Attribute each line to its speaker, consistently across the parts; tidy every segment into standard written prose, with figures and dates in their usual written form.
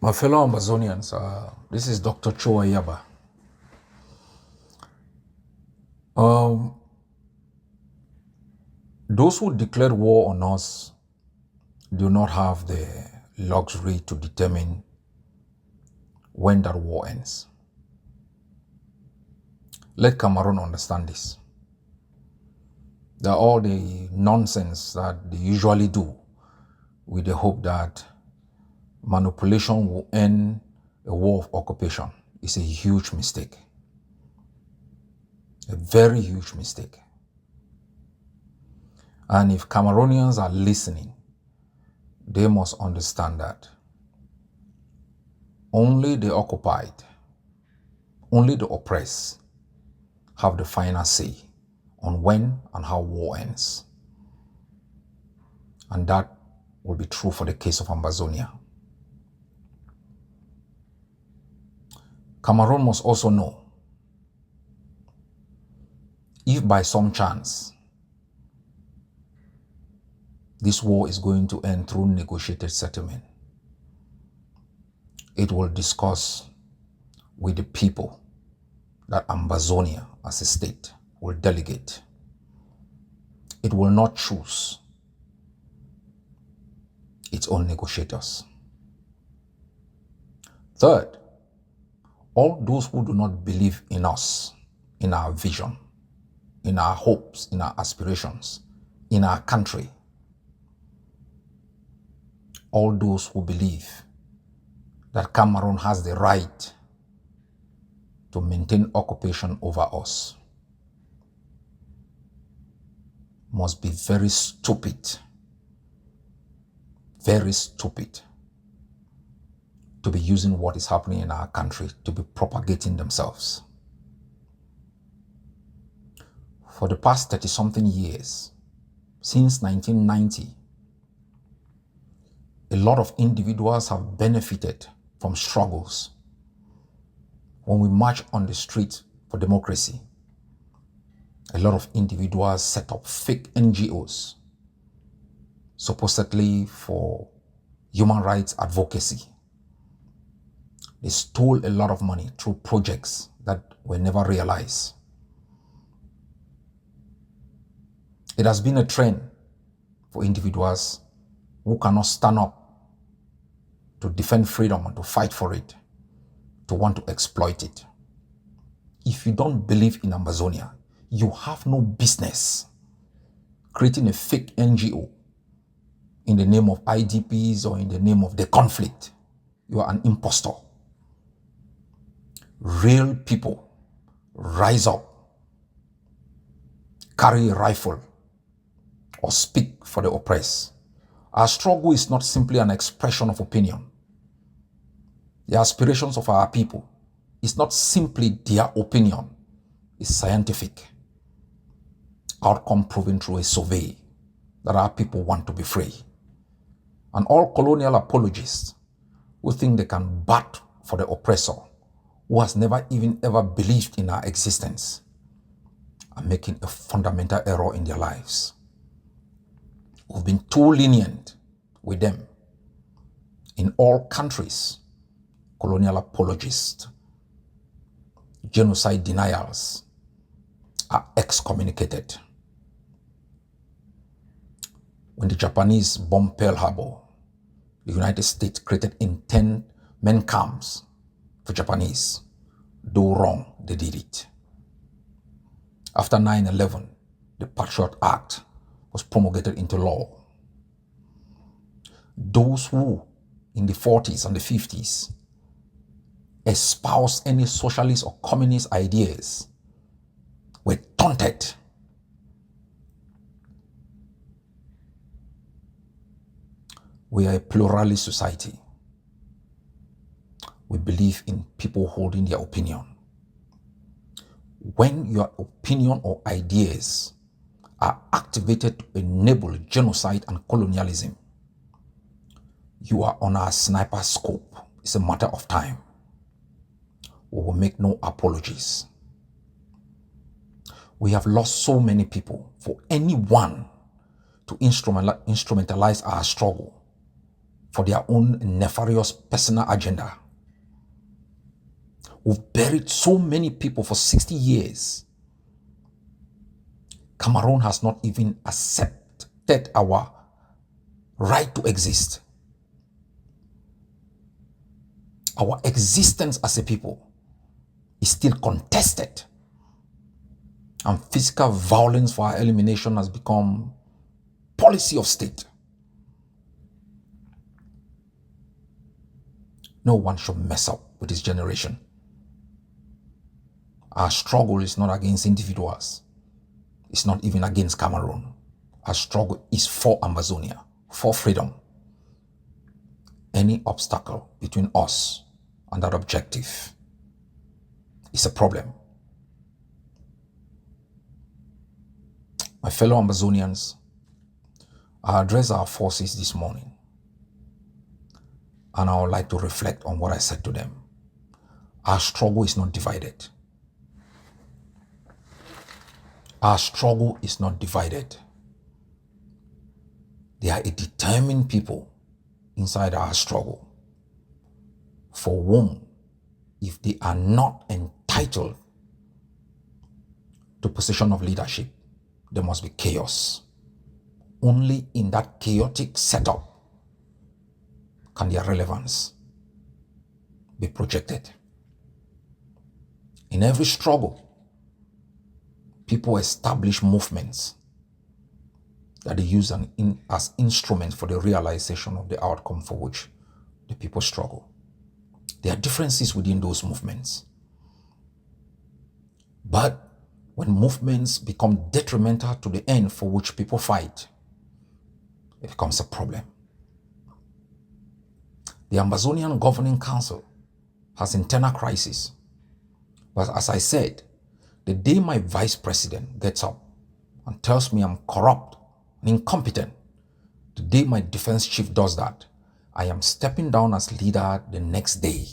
Speaker 1: My fellow Amazonians, this is Dr. Cho Ayaba. Um, those who declare war on us do not have the luxury to determine when that war ends. Let Cameroon understand this. That all the nonsense that they usually do with the hope that manipulation will end a war of occupation is a huge mistake. A very huge mistake. And if Cameroonians are listening, they must understand that only the occupied, only the oppressed have the final say on when and how war ends. And that will be true for the case of Amazonia. Cameroon must also know, if by some chance this war is going to end through negotiated settlement, it will discuss with the people that Amazonia as a state will delegate. It will not choose its own negotiators. Third, all those who do not believe in us, in our vision, in our hopes, in our aspirations, in our country, all those who believe that Cameroon has the right to maintain occupation over us must be very stupid to be using what is happening in our country to be propagating themselves. For the past 30-something years, since 1990, a lot of individuals have benefited from struggles. When we march on the street for democracy, a lot of individuals set up fake NGOs, supposedly for human rights advocacy. They stole a lot of money through projects that were never realized. It has been a trend for individuals who cannot stand up to defend freedom and to fight for it, to want to exploit it. If you don't believe in Amazonia, you have no business creating a fake NGO in the name of IDPs or in the name of the conflict. You are an impostor. Real people rise up, carry a rifle, or speak for the oppressed. Our struggle is not simply an expression of opinion. The aspirations of our people is not simply their opinion. It's scientific. Outcome proven through a survey that our people want to be free. And all colonial apologists who think they can bat for the oppressor, who has never even ever believed in our existence, are making a fundamental error in their lives. We've been too lenient with them. In all countries, colonial apologists, genocide denials are excommunicated. When the Japanese bombed Pearl Harbor, the United States created internment camps for Japanese. Though wrong, they did it. After 9/11, the Patriot Act was promulgated into law. Those who, in the 40s and the 50s, espoused any socialist or communist ideas were taunted. We are a pluralist society. We believe in people holding their opinion. When your opinion or ideas are activated to enable genocide and colonialism, you are on our sniper scope. It's a matter of time. We will make no apologies. We have lost so many people. For anyone to instrumentalize our struggle for their own nefarious personal agenda. We've buried so many people for 60 years. Cameroon has not even accepted our right to exist. Our existence as a people is still contested. And physical violence for our elimination has become policy of state. No one should mess up with this generation. Our struggle is not against individuals. It's not even against Cameroon. Our struggle is for Amazonia, for freedom. Any obstacle between us and that objective is a problem. My fellow Amazonians, I address our forces this morning, and I would like to reflect on what I said to them. Our struggle is not divided. Our struggle is not divided. They are a determined people inside our struggle, for whom, if they are not entitled to position of leadership, there must be chaos. Only in that chaotic setup can their relevance be projected. In every struggle, people establish movements that they use as instruments for the realization of the outcome for which the people struggle. There are differences within those movements. But when movements become detrimental to the end for which people fight, it becomes a problem. The Amazonian Governing Council has internal crisis. But as I said, the day my vice president gets up and tells me I'm corrupt and incompetent, the day my defense chief does that, I am stepping down as leader the next day.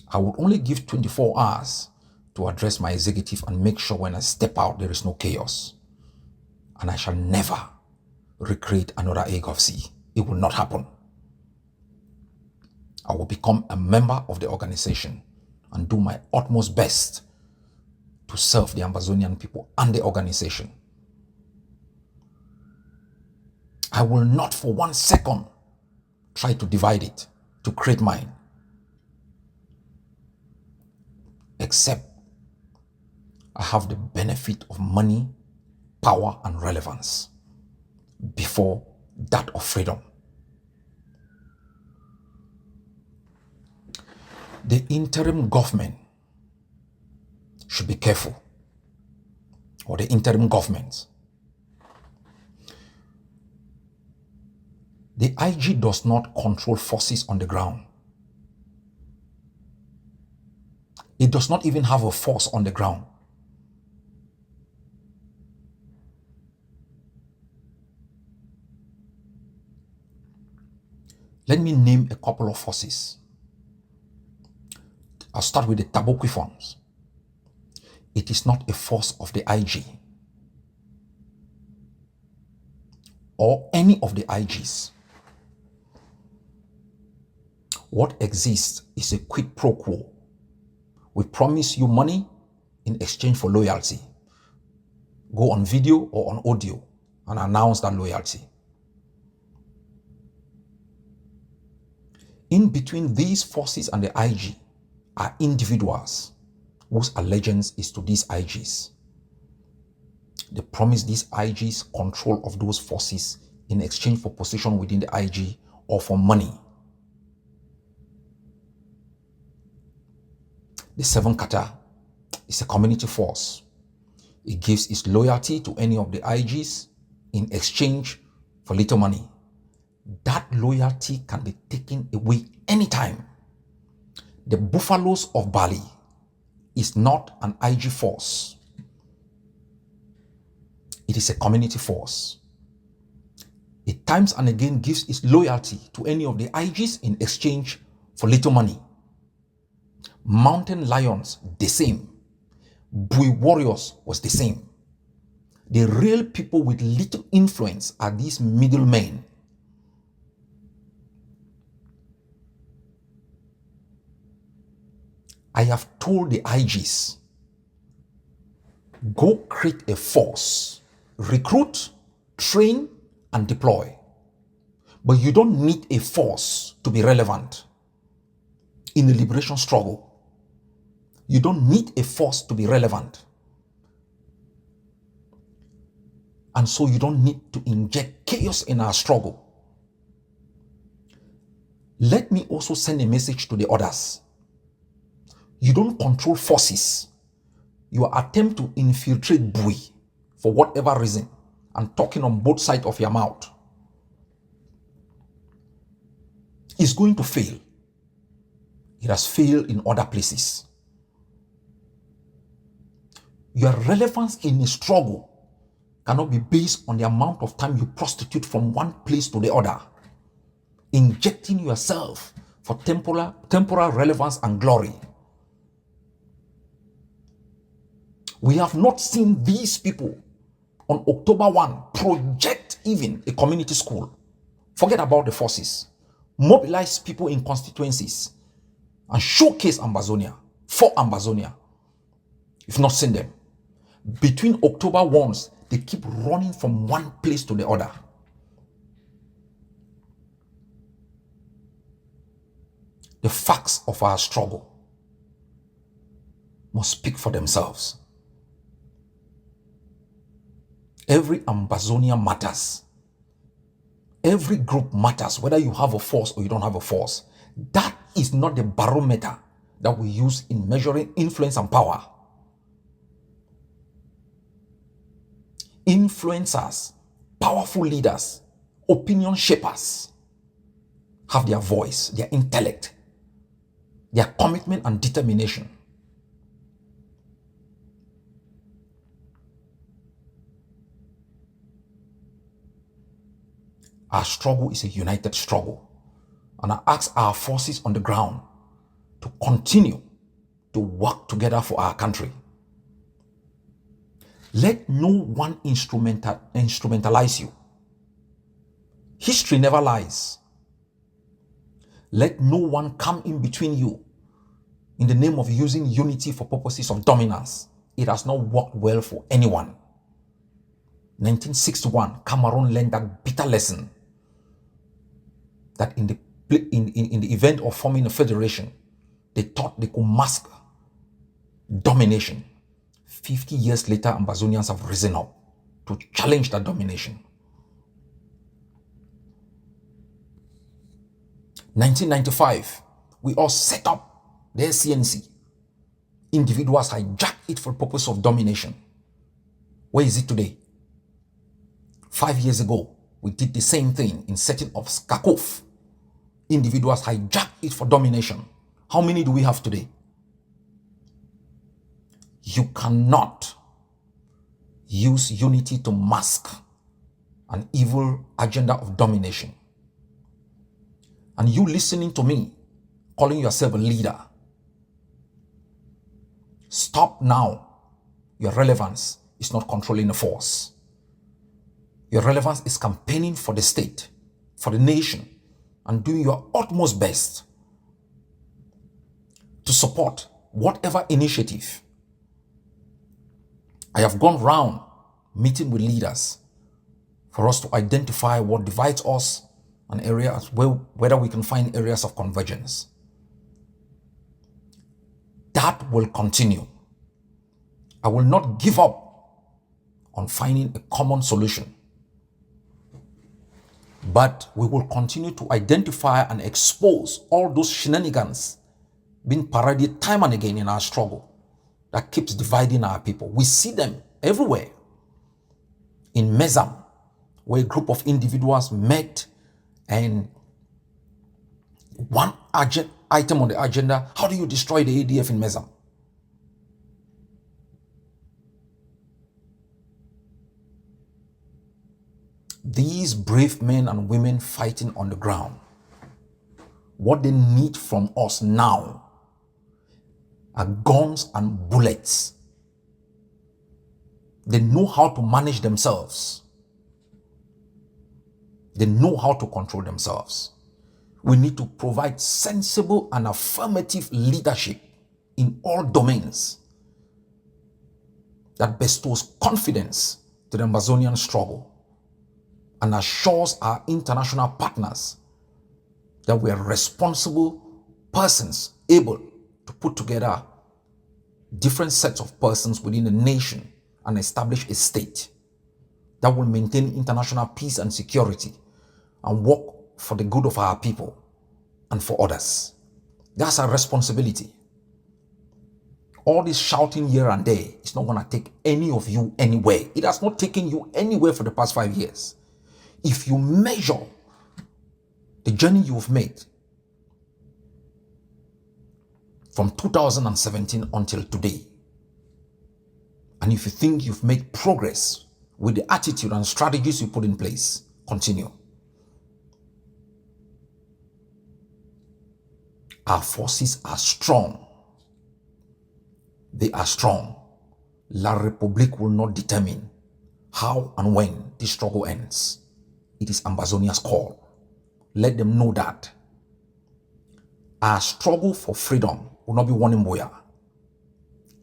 Speaker 1: I would only give 24 hours to address my executive and make sure when I step out there is no chaos. And I shall never recreate another AGOVC. It will not happen. I will become a member of the organization and do my utmost best to serve the Amazonian people and the organization. I will not for 1 second try to divide it, to create mine, except I have the benefit of money, power, and relevance before that of freedom. The interim government should be careful, or the interim government. The IG does not control forces on the ground. It does not even have a force on the ground. Let me name a couple of forces. I'll start with the Taboquiforms. It is not a force of the IG or any of the IGs. What exists is a quid pro quo. We promise you money in exchange for loyalty. Go on video or on audio and announce that loyalty. In between these forces and the IG are individuals whose allegiance is to these IGs. They promise these IGs control of those forces in exchange for position within the IG or for money. The Seven Kata is a community force. It gives its loyalty to any of the IGs in exchange for little money. That loyalty can be taken away anytime. The Buffaloes of Bali is not an IG force. It is a community force. It times and again gives its loyalty to any of the IGs in exchange for little money. Mountain Lions, the same. Bui Warriors was the same. The real people with little influence are these middlemen. I have told the IGs, go create a force, recruit, train, and deploy. But you don't need a force to be relevant in the liberation struggle. You don't need a force to be relevant. And so you don't need to inject chaos in our struggle. Let me also send a message to the others. You don't control forces. Your attempt to infiltrate Bui for whatever reason and talking on both sides of your mouth is going to fail. It has failed in other places. Your relevance in a struggle cannot be based on the amount of time you prostitute from one place to the other, injecting yourself for temporal relevance and glory. We have not seen these people on October 1 project even a community school. Forget about the forces. Mobilize people in constituencies and showcase Ambazonia for Ambazonia. You've not seen them. Between October 1s, they keep running from one place to the other. The facts of our struggle must speak for themselves. Every Ambazonia matters. Every group matters, whether you have a force or you don't have a force. That is not the barometer that we use in measuring influence and power. Influencers, powerful leaders, opinion shapers have their voice, their intellect, their commitment and determination. Our struggle is a united struggle. And I ask our forces on the ground to continue to work together for our country. Let no one instrumentalize you. History never lies. Let no one come in between you in the name of using unity for purposes of dominance. It has not worked well for anyone. 1961, Cameroon learned that bitter lesson that in the event of forming a federation, they thought they could mask domination. 50 years later, Ambazonians have risen up to challenge that domination. 1995, we all set up the SCNC. Individuals hijacked it for the purpose of domination. Where is it today? 5 years ago, we did the same thing in setting up SCACOF. Individuals hijacked it for domination. How many do we have today? You cannot use unity to mask an evil agenda of domination. And you listening to me, calling yourself a leader, stop now. Your relevance is not controlling the force. Your relevance is campaigning for the state, for the nation, and doing your utmost best to support whatever initiative. I have gone round meeting with leaders for us to identify what divides us and areas whether we can find areas of convergence. That will continue. I will not give up on finding a common solution, but we will continue to identify and expose all those shenanigans being paraded time and again in our struggle that keeps dividing our people. We see them everywhere. In Mezam, where a group of individuals met, and one item on the agenda, how do you destroy the ADF in Mezam? These brave men and women fighting on the ground, what they need from us now are guns and bullets. They know how to manage themselves. They know how to control themselves. We need to provide sensible and affirmative leadership in all domains that bestows confidence to the Amazonian struggle and assures our international partners that we are responsible persons able to put together different sets of persons within a nation and establish a state that will maintain international peace and security and work for the good of our people and for others. That's our responsibility. All this shouting here and there is not going to take any of you anywhere. It has not taken you anywhere for the past 5 years. If you measure the journey you've made from 2017 until today, and if you think you've made progress with the attitude and strategies you put in place, continue. Our forces are strong. They are strong. La République will not determine how and when this struggle ends. It is Ambazonia's call. Let them know that our struggle for freedom will not be won in Boya.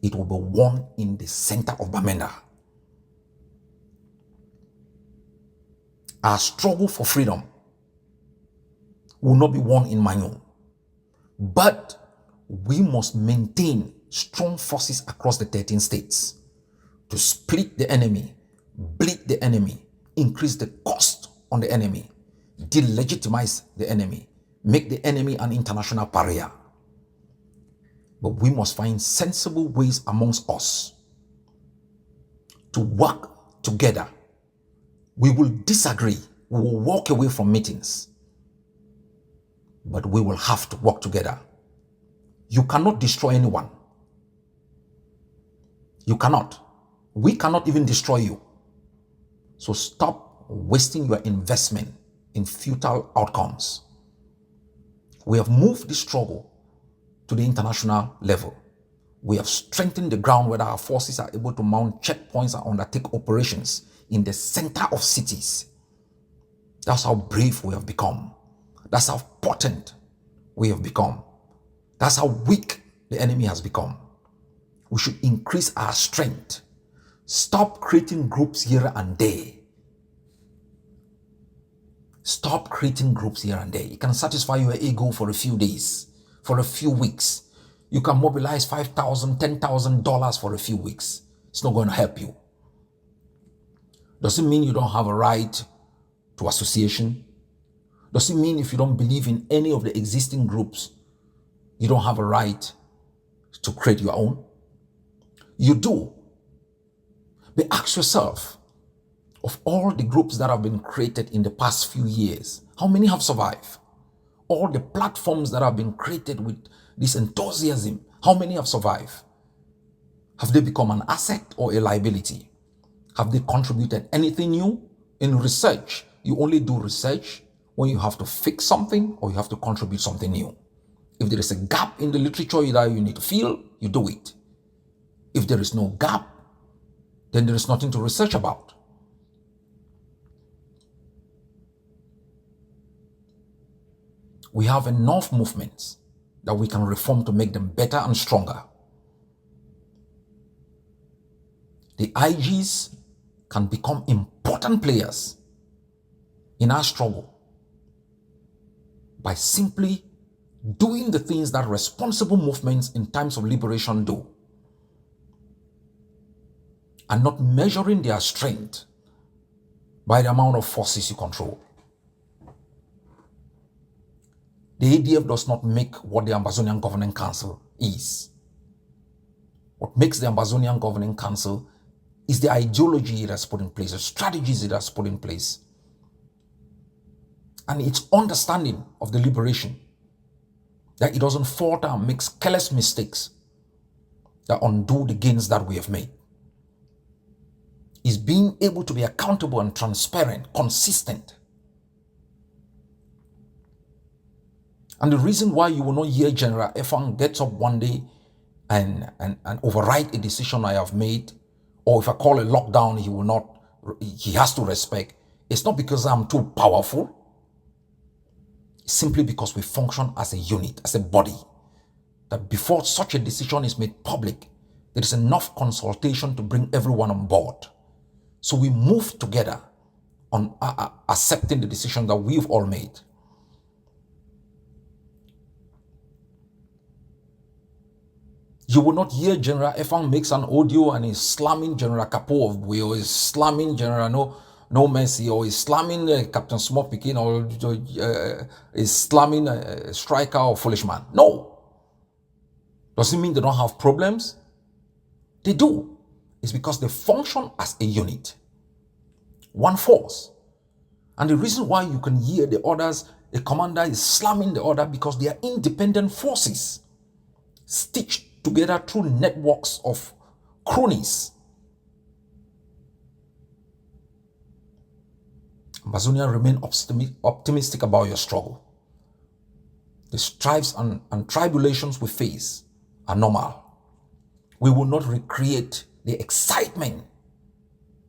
Speaker 1: It will be won in the center of Bamenda. Our struggle for freedom will not be won in Manu. But we must maintain strong forces across the 13 states to split the enemy, bleed the enemy, increase the cost on the enemy, delegitimize the enemy, make the enemy an international pariah. But we must find sensible ways amongst us to work together. We will disagree. We will walk away from meetings. But we will have to work together. You cannot destroy anyone. You cannot. We cannot even destroy you. So stop wasting your investment in futile outcomes. We have moved the struggle to the international level. We have strengthened the ground where our forces are able to mount checkpoints and undertake operations in the center of cities. That's how brave we have become. That's how potent we have become. That's how weak the enemy has become. We should increase our strength. Stop creating groups here and there. Stop creating groups here and there. It can satisfy your ego for a few days, for a few weeks. You can mobilize $5,000, $10,000 for a few weeks. It's not going to help you. Doesn't mean you don't have a right to association. Doesn't mean if you don't believe in any of the existing groups, you don't have a right to create your own. You do. But ask yourself, of all the groups that have been created in the past few years, how many have survived? All the platforms that have been created with this enthusiasm, how many have survived? Have they become an asset or a liability? Have they contributed anything new? In research, you only do research when you have to fix something or you have to contribute something new. If there is a gap in the literature that you need to fill, you do it. If there is no gap, then there is nothing to research about. We have enough movements that we can reform to make them better and stronger. The IGs can become important players in our struggle by simply doing the things that responsible movements in times of liberation do, and not measuring their strength by the amount of forces you control. The ADF does not make what the Ambazonian Governing Council is. What makes the Ambazonian Governing Council is the ideology it has put in place, the strategies it has put in place, and its understanding of the liberation, that it doesn't falter and makes careless mistakes that undo the gains that we have made. Is being able to be accountable and transparent, consistent. And the reason why you will not hear General Efang gets up one day and override a decision I have made, or if I call a lockdown, he has to respect. It's not because I'm too powerful. It's simply because we function as a unit, as a body that before such a decision is made public, there is enough consultation to bring everyone on board. So we move together on accepting the decision that we've all made. You will not hear General Efang makes an audio and is slamming General Kapo of Bui, or is slamming General No Mercy, or is slamming Captain Small Pikin, or is slamming Striker or Foolish Man. No. Does it mean they don't have problems? They do. It's because they function as a unit, one force. And the reason why you can hear the others, the commander is slamming the other, because they are independent forces stitched together through networks of cronies. Ambazonia, remain optimistic about your struggle. The strives and tribulations we face are normal. We will not recreate the excitement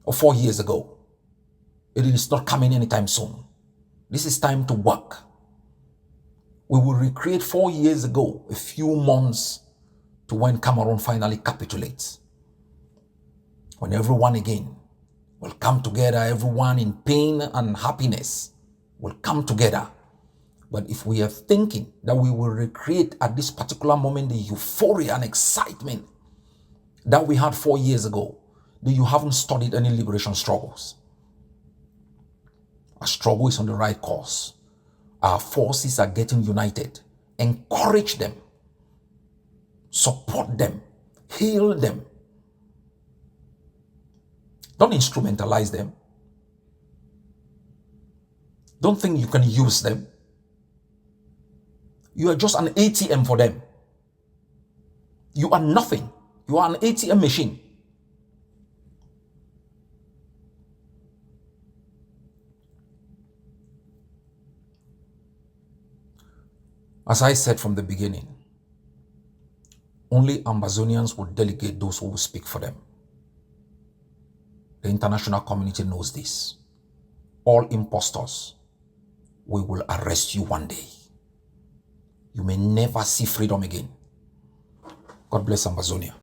Speaker 1: of 4 years ago. It is not coming anytime soon. This is time to work. We will recreate 4 years ago, a few months to when Cameroon finally capitulates. When everyone again will come together, everyone in pain and happiness will come together. But if we are thinking that we will recreate at this particular moment the euphoria and excitement that we had 4 years ago, then you haven't studied any liberation struggles. Our struggle is on the right course. Our forces are getting united. Encourage them. Support them. Heal them. Don't instrumentalize them. Don't think you can use them. You are just an ATM for them. You are nothing. You are an ATM machine. As I said from the beginning, only Ambazonians will delegate those who will speak for them. The international community knows this. All impostors, we will arrest you one day. You may never see freedom again. God bless Ambazonia.